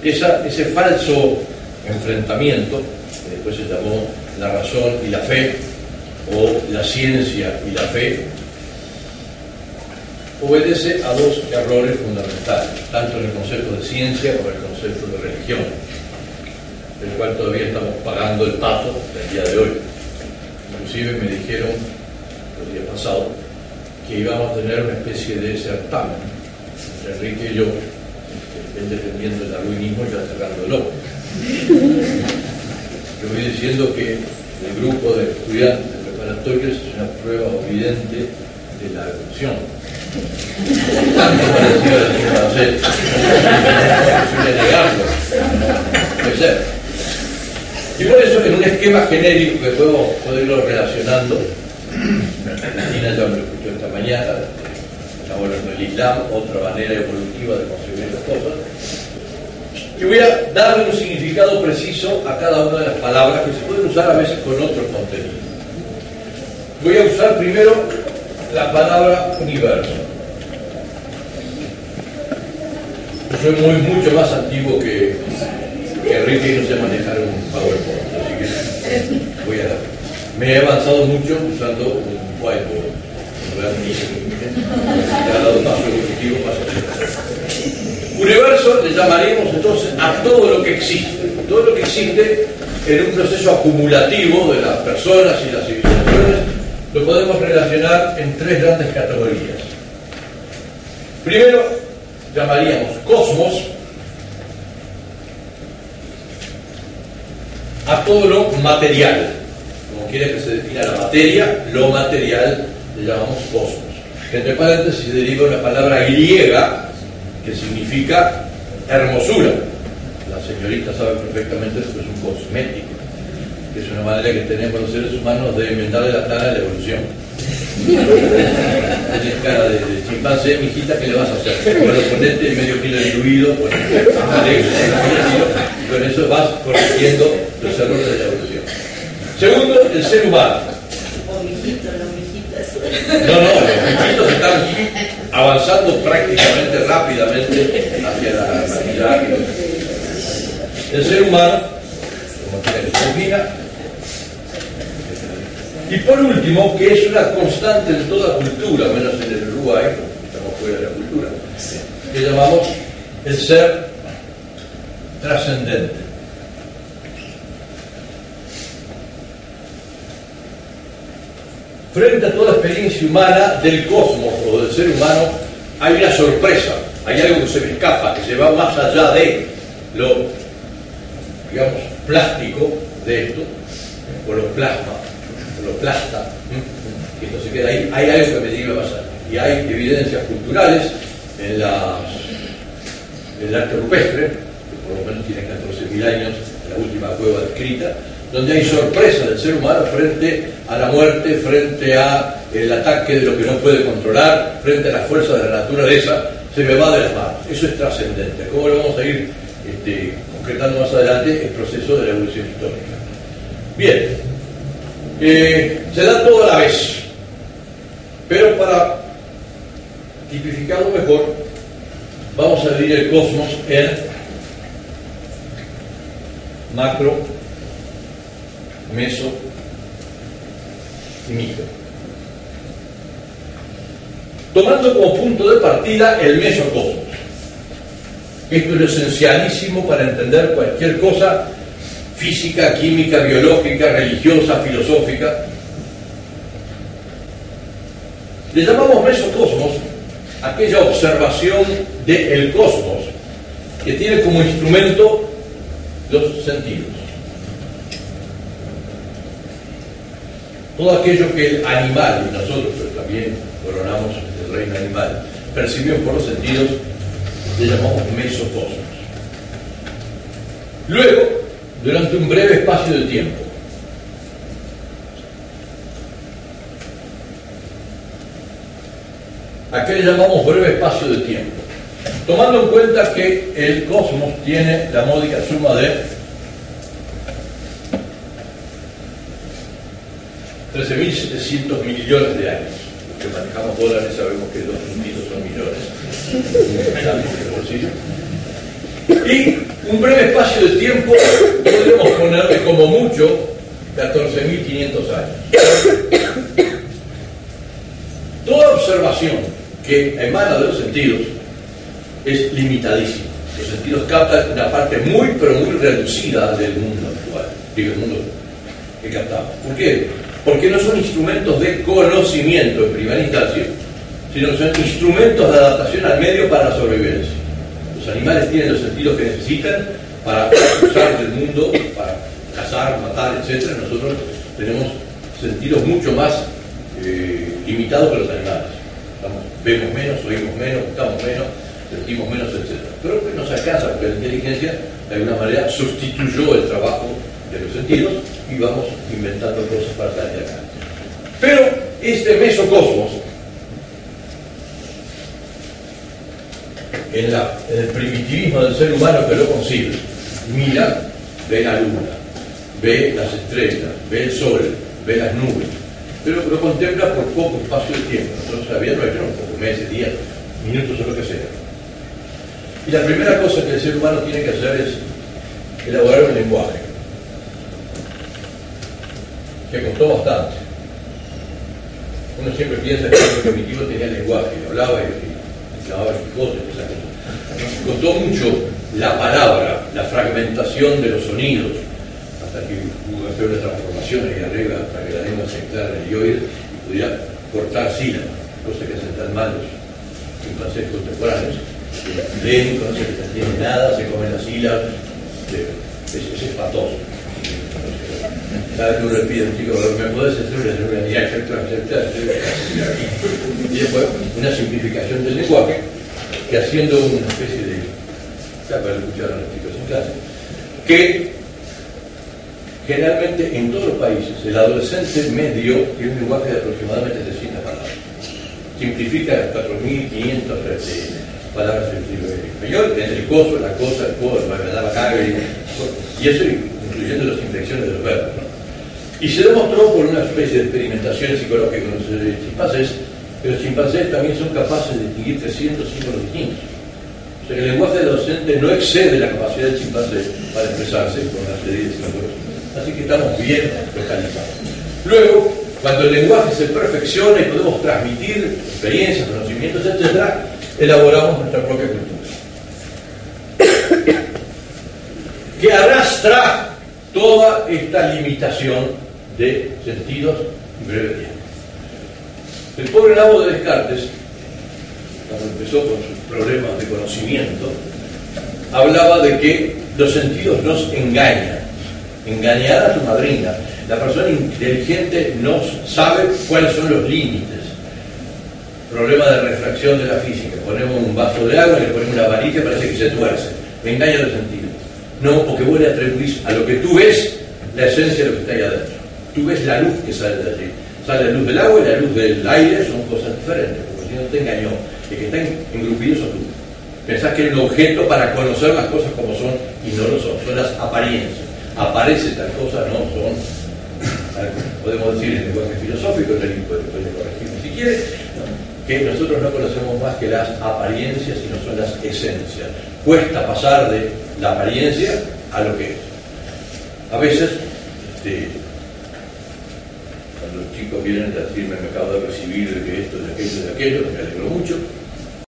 ese falso enfrentamiento, que después se llamó la razón y la fe, o la ciencia y la fe, obedece a dos errores fundamentales, tanto en el concepto de ciencia como en el concepto de religión, del cual todavía estamos pagando el pato del día de hoy. Inclusive me dijeron el día pasado que íbamos a tener una especie de certamen entre Enrique y yo, él defendiendo el darwinismo y yo acercándolo. Yo voy diciendo que el grupo de estudiantes preparatorios es una prueba evidente de la evolución. Tanto parecido a la chimpancé, es posible negarlo, no puede ser. Y por eso, en un esquema genérico que puedo irlo relacionando, Martina ya me lo escuchó esta mañana, estamos hablando del Islam, otra manera evolutiva de concebir las cosas, y voy a darle un significado preciso a cada una de las palabras que se pueden usar a veces con otros contenidos. Voy a usar primero la palabra universo. Yo soy mucho más antiguo que Enrique y no sé manejar un PowerPoint, así que me he avanzado mucho usando un whiteboard. Universo le llamaríamos entonces a todo lo que existe en un proceso acumulativo de las personas y las civilizaciones. Lo podemos relacionar en tres grandes categorías. Primero, llamaríamos cosmos a todo lo material. Como quiere que se defina la materia, lo material le llamamos cosmos. Que entre paréntesis deriva una palabra griega que significa hermosura. Las señoritas saben perfectamente que es un cosmético, que es una manera que tenemos los seres humanos de inventarle la plana de la evolución. Tienes cara de chimpancé, mijita, ¿qué le vas a hacer? Bueno, ponete medio kilo de diluido, y con eso vas corrigiendo los errores de la evolución. Segundo, el ser humano. No, los mijitos están avanzando prácticamente rápidamente hacia la humanidad. El ser humano, como quiera que se defina. Y por último, que es una constante en toda cultura, menos en el Uruguay, estamos fuera de la cultura, que llamamos el ser trascendente. Frente a toda experiencia humana del cosmos o del ser humano, hay una sorpresa, hay algo que se me escapa, que se va más allá de lo, digamos, plástico de esto, o lo plasma, o lo plasta, que esto se queda ahí. Hay algo que me diga más allá. Y hay evidencias culturales en el arte rupestre, que por lo menos tiene 14.000 años, la última cueva descrita, donde hay sorpresa del ser humano frente a la muerte, frente a el ataque de lo que no puede controlar, frente a las fuerzas de la naturaleza. Se me va de las manos. Eso es trascendente. ¿Cómo lo vamos a ir concretando más adelante? El proceso de la evolución histórica. Bien, se da todo a la vez, pero para tipificarlo mejor, vamos a dividir el cosmos en macro, meso y micro. Tomando como punto de partida el mesocosmos. Esto es lo esencialísimo para entender cualquier cosa física, química, biológica, religiosa, filosófica. Le llamamos mesocosmos aquella observación del cosmos que tiene como instrumento los sentidos. Todo aquello que el animal, y nosotros pero también coronamos el reino animal, percibimos por los sentidos, le llamamos mesocosmos. Luego, durante un breve espacio de tiempo, ¿a qué le llamamos breve espacio de tiempo? Tomando en cuenta que el cosmos tiene la módica suma de 13.700 millones de años. Los que manejamos dólares sabemos que 2 minutos son millones. Y Un breve espacio de tiempo podemos ponerle como mucho 14.500 años. Toda observación que emana de los sentidos es limitadísima. Los sentidos captan una parte muy, pero muy reducida del mundo actual, digo, el mundo que captamos. ¿Por qué? Porque no son instrumentos de conocimiento en primera instancia, sino que son instrumentos de adaptación al medio para la sobrevivencia. Los animales tienen los sentidos que necesitan para usar el mundo, para cazar, matar, etc. Nosotros tenemos sentidos mucho más limitados que los animales. Vemos menos, oímos menos, buscamos menos, sentimos menos, etc. Pero que nos alcanza porque la inteligencia de alguna manera sustituyó el trabajo de los sentidos y vamos inventando cosas para salir de acá. Pero este mesocosmos, en el primitivismo del ser humano que lo concibe, mira, ve la luna, ve las estrellas, ve el sol, ve las nubes, pero lo contempla por poco espacio de tiempo. Nosotros sabíamos que eran pocos meses, días, minutos o lo que sea. Y la primera cosa que el ser humano tiene que hacer es elaborar un lenguaje, que costó bastante. Uno siempre piensa que el primitivo tenía lenguaje, y hablaba y clavaba el Quijote, esas cosas. Costó mucho la palabra, la fragmentación de los sonidos, hasta que hubo que hacer una transformación ahí arriba para que la lengua se entrara en el yoide y pudiera cortar sílabas, cosa que hacen tan mal los chimpancés contemporáneos. Leen, no se les entiende nada, se comen las sílabas, es espantoso. Cada vez que uno le pide a un chico, ¿me podés hacer una lengua? Y después una simplificación del lenguaje, que haciendo una especie de, ya para escuchar a los chicos en clase, que generalmente en todos los países el adolescente medio tiene un lenguaje de aproximadamente 300 palabras. Simplifica 4.500 palabras en español, entre el coso, la cosa, el codo, la caga, y eso incluyendo las inflexiones de los verbos, ¿no? Y se demostró por una especie de experimentación psicológica con los chimpancés que los chimpancés también son capaces de distinguir 300 símbolos distintos. O sea que el lenguaje del docente no excede la capacidad del chimpancé para expresarse con una serie de símbolos. Así que estamos bien localizados. Luego, cuando el lenguaje se perfecciona y podemos transmitir experiencias, conocimientos, etc., elaboramos nuestra propia cultura, que arrastra toda esta limitación de sentidos y breve tiempo. El pobre nabo de Descartes, cuando empezó con sus problemas de conocimiento, hablaba de que los sentidos nos engañan. Engañar a tu madrina. La persona inteligente no sabe cuáles son los límites. Problema de refracción de la física. Ponemos un vaso de agua y le ponemos una varilla y parece que se tuerce. Me engaña los sentidos. No, porque vos le atribuís a lo que tú ves la esencia de lo que está ahí adentro. Tú ves la luz que sale de allí. Sale la luz del agua y la luz del aire, son cosas diferentes, porque si no te engañó. El que está engrupido sos tú. Pensás que es un objeto para conocer las cosas como son y no lo son. Son las apariencias. Aparece tal cosa, no son. Podemos decir en lenguaje filosófico, el puede corregirme si quiere, ¿no? Que nosotros no conocemos más que las apariencias, sino son las esencias. Cuesta pasar de la apariencia a lo que es. A veces, cuando los chicos vienen a decirme, me acabo de recibir de que esto, de aquello, me alegro mucho,